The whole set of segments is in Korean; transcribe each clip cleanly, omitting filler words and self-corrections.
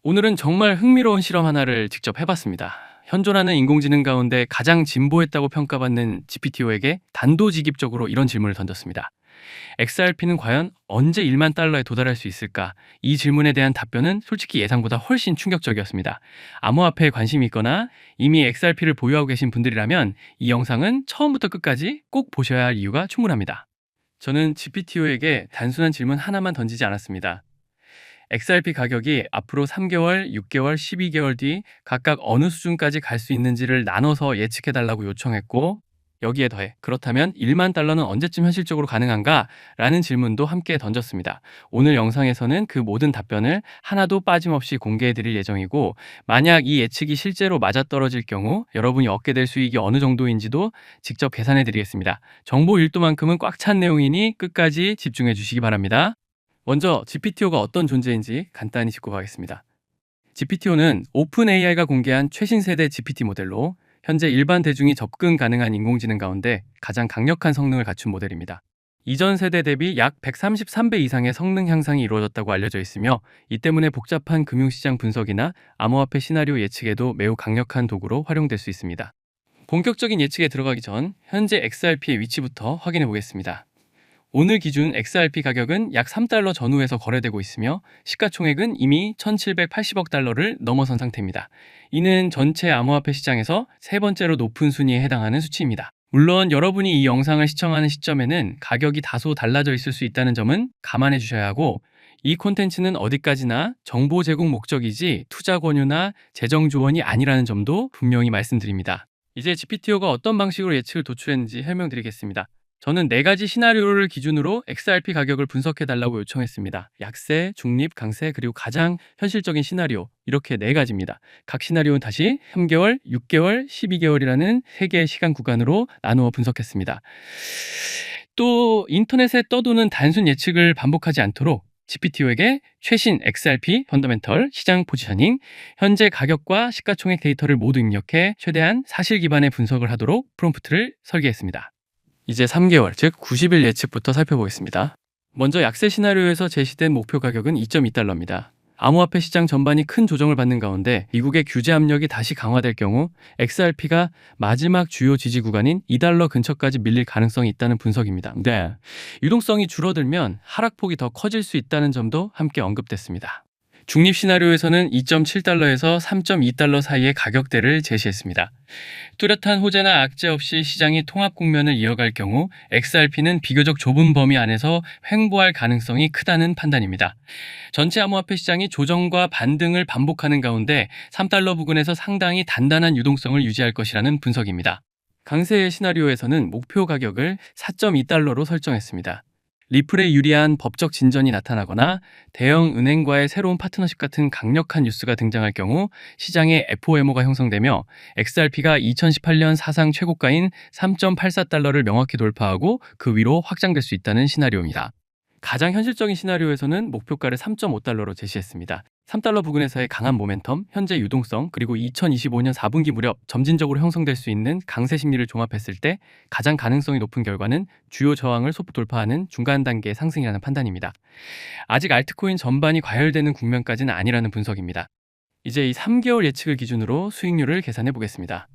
오늘은 정말 흥미로운 실험 하나를 직접 해봤습니다. 현존하는 인공지능 가운데 가장 진보했다고 평가받는 GPTO에게 단도직입적으로 이런 질문을 던졌습니다. XRP는 과연 언제 1만 달러에 도달할 수 있을까? 이 질문에 대한 답변은 솔직히 예상보다 훨씬 충격적이었습니다. 암호화폐에 관심이 있거나 이미 XRP를 보유하고 계신 분들이라면 이 영상은 처음부터 끝까지 꼭 보셔야 할 이유가 충분합니다. 저는 GPTO에게 단순한 질문 하나만 던지지 않았습니다. XRP 가격이 앞으로 3개월, 6개월, 12개월 뒤 각각 어느 수준까지 갈 수 있는지를 나눠서 예측해달라고 요청했고, 여기에 더해 그렇다면 1만 달러는 언제쯤 현실적으로 가능한가? 라는 질문도 함께 던졌습니다. 오늘 영상에서는 그 모든 답변을 하나도 빠짐없이 공개해드릴 예정이고, 만약 이 예측이 실제로 맞아떨어질 경우 여러분이 얻게 될 수익이 어느 정도인지도 직접 계산해드리겠습니다. 정보 일도만큼은 꽉 찬 내용이니 끝까지 집중해 주시기 바랍니다. 먼저 GPTO가 어떤 존재인지 간단히 짚고 가겠습니다. GPTO는 오픈 AI가 공개한 최신 세대 GPT 모델로 현재 일반 대중이 접근 가능한 인공지능 가운데 가장 강력한 성능을 갖춘 모델입니다. 이전 세대 대비 약 133배 이상의 성능 향상이 이루어졌다고 알려져 있으며, 이 때문에 복잡한 금융시장 분석이나 암호화폐 시나리오 예측에도 매우 강력한 도구로 활용될 수 있습니다. 본격적인 예측에 들어가기 전 현재 XRP의 위치부터 확인해 보겠습니다. 오늘 기준 XRP 가격은 약 3달러 전후에서 거래되고 있으며 시가총액은 이미 1780억 달러를 넘어선 상태입니다. 이는 전체 암호화폐 시장에서 세 번째로 높은 순위에 해당하는 수치입니다. 물론 여러분이 이 영상을 시청하는 시점에는 가격이 다소 달라져 있을 수 있다는 점은 감안해 주셔야 하고, 이 콘텐츠는 어디까지나 정보 제공 목적이지 투자 권유나 재정 조언이 아니라는 점도 분명히 말씀드립니다. 이제 GPTO가 어떤 방식으로 예측을 도출했는지 설명드리겠습니다. 저는 4가지 시나리오를 기준으로 XRP 가격을 분석해달라고 요청했습니다. 약세, 중립, 강세, 그리고 가장 현실적인 시나리오, 이렇게 4가지입니다. 각 시나리오는 다시 3개월, 6개월, 12개월이라는 3개의 시간 구간으로 나누어 분석했습니다. 또 인터넷에 떠도는 단순 예측을 반복하지 않도록 GPTO에게 최신 XRP 펀더멘털, 시장 포지셔닝, 현재 가격과 시가총액 데이터를 모두 입력해 최대한 사실 기반의 분석을 하도록 프롬프트를 설계했습니다. 이제 3개월, 즉 90일 예측부터 살펴보겠습니다. 먼저 약세 시나리오에서 제시된 목표 가격은 2.2달러입니다. 암호화폐 시장 전반이 큰 조정을 받는 가운데 미국의 규제 압력이 다시 강화될 경우 XRP가 마지막 주요 지지 구간인 2달러 근처까지 밀릴 가능성이 있다는 분석입니다. 네, 유동성이 줄어들면 하락폭이 더 커질 수 있다는 점도 함께 언급됐습니다. 중립 시나리오에서는 2.7달러에서 3.2달러 사이의 가격대를 제시했습니다. 뚜렷한 호재나 악재 없이 시장이 통합 국면을 이어갈 경우 XRP는 비교적 좁은 범위 안에서 횡보할 가능성이 크다는 판단입니다. 전체 암호화폐 시장이 조정과 반등을 반복하는 가운데 3달러 부근에서 상당히 단단한 유동성을 유지할 것이라는 분석입니다. 강세의 시나리오에서는 목표 가격을 4.2달러로 설정했습니다. 리플에 유리한 법적 진전이 나타나거나 대형 은행과의 새로운 파트너십 같은 강력한 뉴스가 등장할 경우 시장에 FOMO가 형성되며 XRP가 2018년 사상 최고가인 3.84달러를 명확히 돌파하고 그 위로 확장될 수 있다는 시나리오입니다. 가장 현실적인 시나리오에서는 목표가를 3.5달러로 제시했습니다. 3달러 부근에서의 강한 모멘텀, 현재 유동성, 그리고 2025년 4분기 무렵 점진적으로 형성될 수 있는 강세 심리를 종합했을 때 가장 가능성이 높은 결과는 주요 저항을 소폭 돌파하는 중간 단계의 상승이라는 판단입니다. 아직 알트코인 전반이 과열되는 국면까지는 아니라는 분석입니다. 이제 이 3개월 예측을 기준으로 수익률을 계산해 보겠습니다.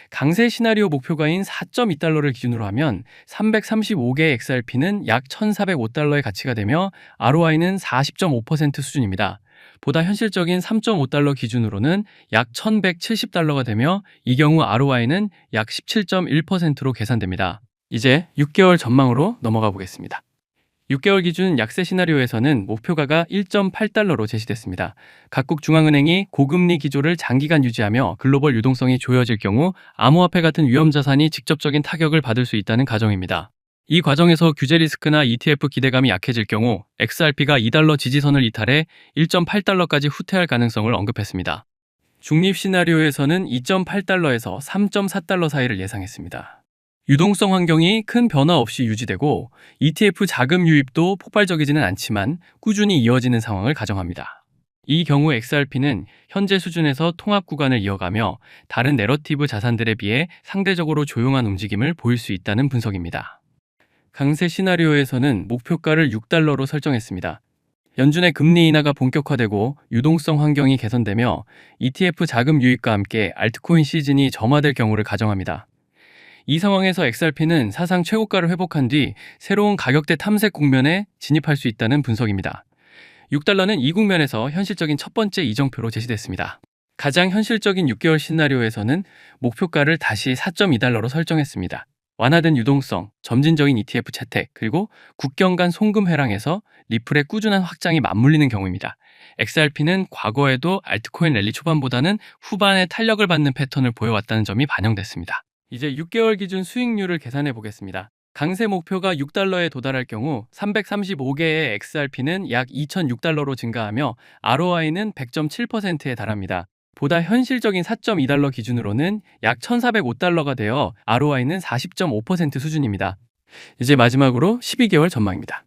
강세 시나리오 목표가인 4.2달러를 기준으로 하면 335개의 XRP는 약 1,405달러의 가치가 되며 ROI는 40.5% 수준입니다. 보다 현실적인 3.5달러 기준으로는 약 1,170달러가 되며 이 경우 ROI는 약 17.1%로 계산됩니다. 이제 6개월 전망으로 넘어가 보겠습니다. 6개월 기준 약세 시나리오에서는 목표가가 1.8달러로 제시됐습니다. 각국 중앙은행이 고금리 기조를 장기간 유지하며 글로벌 유동성이 조여질 경우 암호화폐 같은 위험 자산이 직접적인 타격을 받을 수 있다는 가정입니다. 이 과정에서 규제 리스크나 ETF 기대감이 약해질 경우 XRP가 2달러 지지선을 이탈해 1.8달러까지 후퇴할 가능성을 언급했습니다. 중립 시나리오에서는 2.8달러에서 3.4달러 사이를 예상했습니다. 유동성 환경이 큰 변화 없이 유지되고 ETF 자금 유입도 폭발적이지는 않지만 꾸준히 이어지는 상황을 가정합니다. 이 경우 XRP는 현재 수준에서 통합 구간을 이어가며 다른 내러티브 자산들에 비해 상대적으로 조용한 움직임을 보일 수 있다는 분석입니다. 강세 시나리오에서는 목표가를 6달러로 설정했습니다. 연준의 금리 인하가 본격화되고 유동성 환경이 개선되며 ETF 자금 유입과 함께 알트코인 시즌이 점화될 경우를 가정합니다. 이 상황에서 XRP는 사상 최고가를 회복한 뒤 새로운 가격대 탐색 국면에 진입할 수 있다는 분석입니다. 6달러는 이 국면에서 현실적인 첫 번째 이정표로 제시됐습니다. 가장 현실적인 6개월 시나리오에서는 목표가를 다시 4.2달러로 설정했습니다. 완화된 유동성, 점진적인 ETF 채택, 그리고 국경 간 송금 회랑에서 리플의 꾸준한 확장이 맞물리는 경우입니다. XRP는 과거에도 알트코인 랠리 초반보다는 후반에 탄력을 받는 패턴을 보여왔다는 점이 반영됐습니다. 이제 6개월 기준 수익률을 계산해 보겠습니다. 강세 목표가 6달러에 도달할 경우 335개의 XRP는 약 2,006달러로 증가하며 ROI는 100.7%에 달합니다. 보다 현실적인 4.2달러 기준으로는 약 1,405달러가 되어 ROI는 40.5% 수준입니다. 이제 마지막으로 12개월 전망입니다.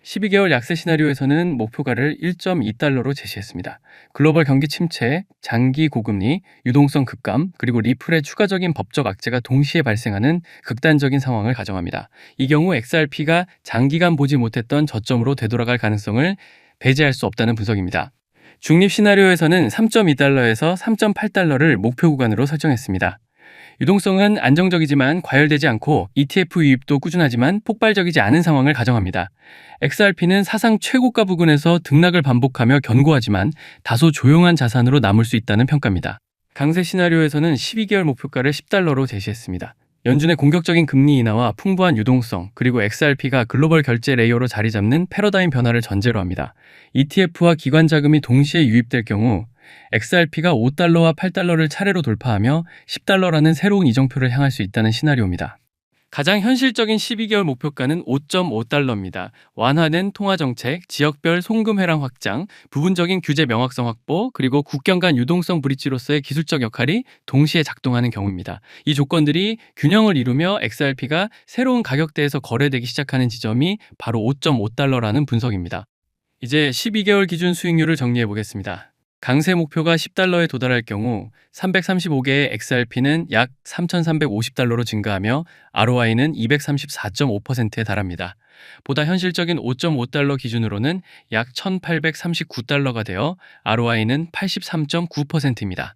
12개월 약세 시나리오에서는 목표가를 1.2달러로 제시했습니다. 글로벌 경기 침체, 장기 고금리, 유동성 급감, 그리고 리플의 추가적인 법적 악재가 동시에 발생하는 극단적인 상황을 가정합니다. 이 경우 XRP가 장기간 보지 못했던 저점으로 되돌아갈 가능성을 배제할 수 없다는 분석입니다. 중립 시나리오에서는 3.2달러에서 3.8달러를 목표 구간으로 설정했습니다. 유동성은 안정적이지만 과열되지 않고 ETF 유입도 꾸준하지만 폭발적이지 않은 상황을 가정합니다. XRP는 사상 최고가 부근에서 등락을 반복하며 견고하지만 다소 조용한 자산으로 남을 수 있다는 평가입니다. 강세 시나리오에서는 12개월 목표가를 10달러로 제시했습니다. 연준의 공격적인 금리 인하와 풍부한 유동성, 그리고 XRP가 글로벌 결제 레이어로 자리 잡는 패러다임 변화를 전제로 합니다. ETF와 기관 자금이 동시에 유입될 경우 XRP가 5달러와 8달러를 차례로 돌파하며 10달러라는 새로운 이정표를 향할 수 있다는 시나리오입니다. 가장 현실적인 12개월 목표가는 5.5달러입니다. 완화된 통화정책, 지역별 송금 회랑 확장, 부분적인 규제 명확성 확보, 그리고 국경 간 유동성 브릿지로서의 기술적 역할이 동시에 작동하는 경우입니다. 이 조건들이 균형을 이루며 XRP가 새로운 가격대에서 거래되기 시작하는 지점이 바로 5.5달러라는 분석입니다. 이제 12개월 기준 수익률을 정리해 보겠습니다. 강세 목표가 10달러에 도달할 경우 335개의 XRP는 약 3,350달러로 증가하며 ROI는 234.5%에 달합니다. 보다 현실적인 5.5달러 기준으로는 약 1,839달러가 되어 ROI는 83.9%입니다.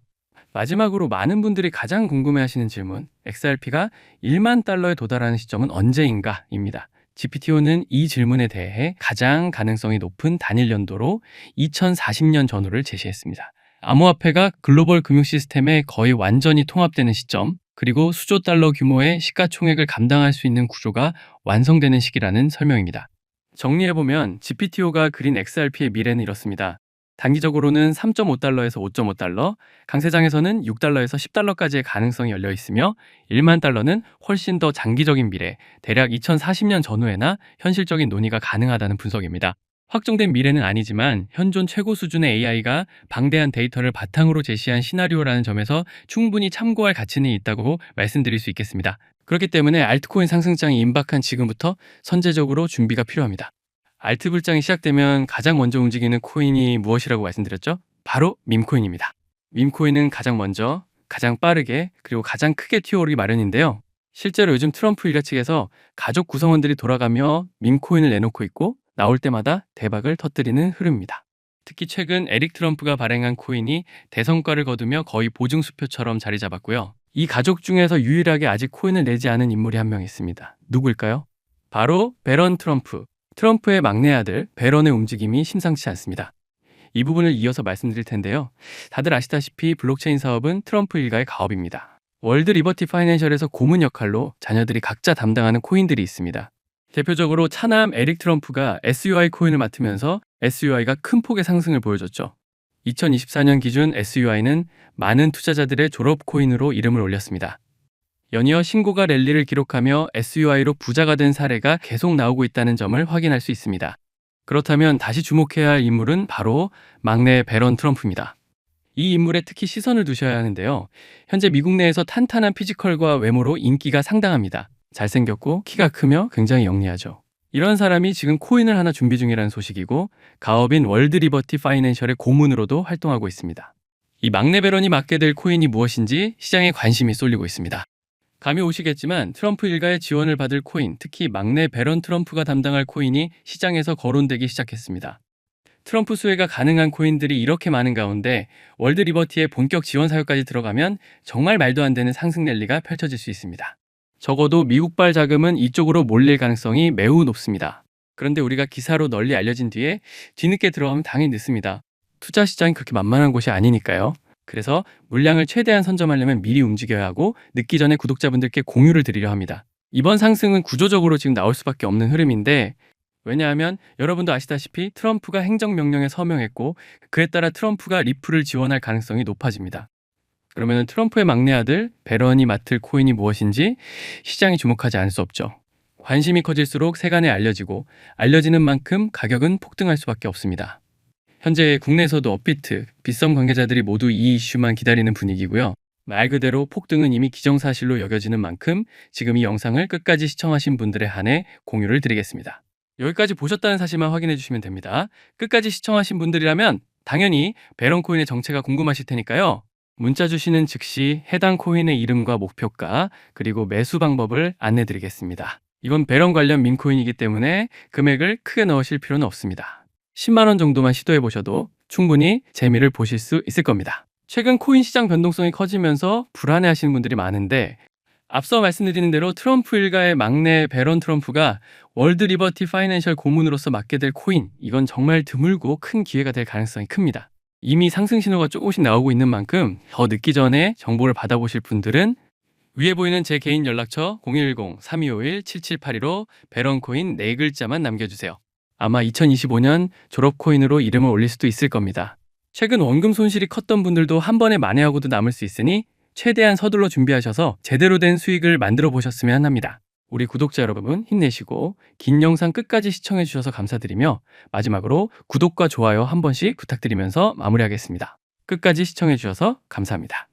마지막으로 많은 분들이 가장 궁금해하시는 질문, XRP가 1만 달러에 도달하는 시점은 언제인가입니다. GPTO는 이 질문에 대해 가장 가능성이 높은 단일 연도로 2040년 전후를 제시했습니다. 암호화폐가 글로벌 금융 시스템에 거의 완전히 통합되는 시점, 그리고 수조 달러 규모의 시가총액을 감당할 수 있는 구조가 완성되는 시기라는 설명입니다. 정리해보면 GPTO가 그린 XRP의 미래는 이렇습니다. 단기적으로는 3.5달러에서 5.5달러, 강세장에서는 6달러에서 10달러까지의 가능성이 열려 있으며 1만 달러는 훨씬 더 장기적인 미래, 대략 2040년 전후에나 현실적인 논의가 가능하다는 분석입니다. 확정된 미래는 아니지만 현존 최고 수준의 AI가 방대한 데이터를 바탕으로 제시한 시나리오라는 점에서 충분히 참고할 가치는 있다고 말씀드릴 수 있겠습니다. 그렇기 때문에 알트코인 상승장이 임박한 지금부터 선제적으로 준비가 필요합니다. 알트 불장이 시작되면 가장 먼저 움직이는 코인이 무엇이라고 말씀드렸죠? 바로 밈코인입니다. 밈코인은 가장 먼저, 가장 빠르게, 그리고 가장 크게 튀어오르기 마련인데요. 실제로 요즘 트럼프 일가 측에서 가족 구성원들이 돌아가며 밈코인을 내놓고 있고 나올 때마다 대박을 터뜨리는 흐름입니다. 특히 최근 에릭 트럼프가 발행한 코인이 대성과를 거두며 거의 보증수표처럼 자리 잡았고요. 이 가족 중에서 유일하게 아직 코인을 내지 않은 인물이 한 명 있습니다. 누구일까요? 바로 베런 트럼프. 트럼프의 막내 아들 베런의 움직임이 심상치 않습니다. 이 부분을 이어서 말씀드릴 텐데요. 다들 아시다시피 블록체인 사업은 트럼프 일가의 가업입니다. 월드 리버티 파이낸셜에서 고문 역할로 자녀들이 각자 담당하는 코인들이 있습니다. 대표적으로 차남 에릭 트럼프가 SUI 코인을 맡으면서 SUI가 큰 폭의 상승을 보여줬죠. 2024년 기준 SUI는 많은 투자자들의 졸업 코인으로 이름을 올렸습니다. 연이어 신고가 랠리를 기록하며 SUI로 부자가 된 사례가 계속 나오고 있다는 점을 확인할 수 있습니다. 그렇다면 다시 주목해야 할 인물은 바로 막내 베런 트럼프입니다. 이 인물에 특히 시선을 두셔야 하는데요. 현재 미국 내에서 탄탄한 피지컬과 외모로 인기가 상당합니다. 잘생겼고 키가 크며 굉장히 영리하죠. 이런 사람이 지금 코인을 하나 준비 중이라는 소식이고 가업인 월드 리버티 파이낸셜의 고문으로도 활동하고 있습니다. 이 막내 베런이 맡게 될 코인이 무엇인지 시장에 관심이 쏠리고 있습니다. 감이 오시겠지만 트럼프 일가의 지원을 받을 코인, 특히 막내 베런 트럼프가 담당할 코인이 시장에서 거론되기 시작했습니다. 트럼프 수혜가 가능한 코인들이 이렇게 많은 가운데 월드 리버티의 본격 지원 사유까지 들어가면 정말 말도 안 되는 상승 랠리가 펼쳐질 수 있습니다. 적어도 미국발 자금은 이쪽으로 몰릴 가능성이 매우 높습니다. 그런데 우리가 기사로 널리 알려진 뒤에 뒤늦게 들어가면 당연히 늦습니다. 투자 시장이 그렇게 만만한 곳이 아니니까요. 그래서 물량을 최대한 선점하려면 미리 움직여야 하고 늦기 전에 구독자분들께 공유를 드리려 합니다. 이번 상승은 구조적으로 지금 나올 수밖에 없는 흐름인데, 왜냐하면 여러분도 아시다시피 트럼프가 행정명령에 서명했고 그에 따라 트럼프가 리플을 지원할 가능성이 높아집니다. 그러면 트럼프의 막내 아들 배런이 맡을 코인이 무엇인지 시장이 주목하지 않을 수 없죠. 관심이 커질수록 세간에 알려지고 알려지는 만큼 가격은 폭등할 수밖에 없습니다. 현재 국내에서도 업비트, 빗썸 관계자들이 모두 이 이슈만 기다리는 분위기고요. 말 그대로 폭등은 이미 기정사실로 여겨지는 만큼 지금 이 영상을 끝까지 시청하신 분들에 한해 공유를 드리겠습니다. 여기까지 보셨다는 사실만 확인해 주시면 됩니다. 끝까지 시청하신 분들이라면 당연히 배런 코인의 정체가 궁금하실 테니까요. 문자 주시는 즉시 해당 코인의 이름과 목표가 그리고 매수 방법을 안내 드리겠습니다. 이건 배런 관련 밈코인이기 때문에 금액을 크게 넣으실 필요는 없습니다. 10만 원 정도만 시도해 보셔도 충분히 재미를 보실 수 있을 겁니다. 최근 코인 시장 변동성이 커지면서 불안해 하시는 분들이 많은데, 앞서 말씀드린 대로 트럼프 일가의 막내 배런 트럼프가 월드 리버티 파이낸셜 고문으로서 맡게 될 코인, 이건 정말 드물고 큰 기회가 될 가능성이 큽니다. 이미 상승 신호가 조금씩 나오고 있는 만큼 더 늦기 전에 정보를 받아보실 분들은 위에 보이는 제 개인 연락처 010-3251-7782로 배런 코인 4글자만 남겨주세요. 아마 2025년 졸업 코인으로 이름을 올릴 수도 있을 겁니다. 최근 원금 손실이 컸던 분들도 한 번에 만회하고도 남을 수 있으니 최대한 서둘러 준비하셔서 제대로 된 수익을 만들어 보셨으면 합니다. 우리 구독자 여러분 힘내시고 긴 영상 끝까지 시청해 주셔서 감사드리며 마지막으로 구독과 좋아요 한 번씩 부탁드리면서 마무리하겠습니다. 끝까지 시청해 주셔서 감사합니다.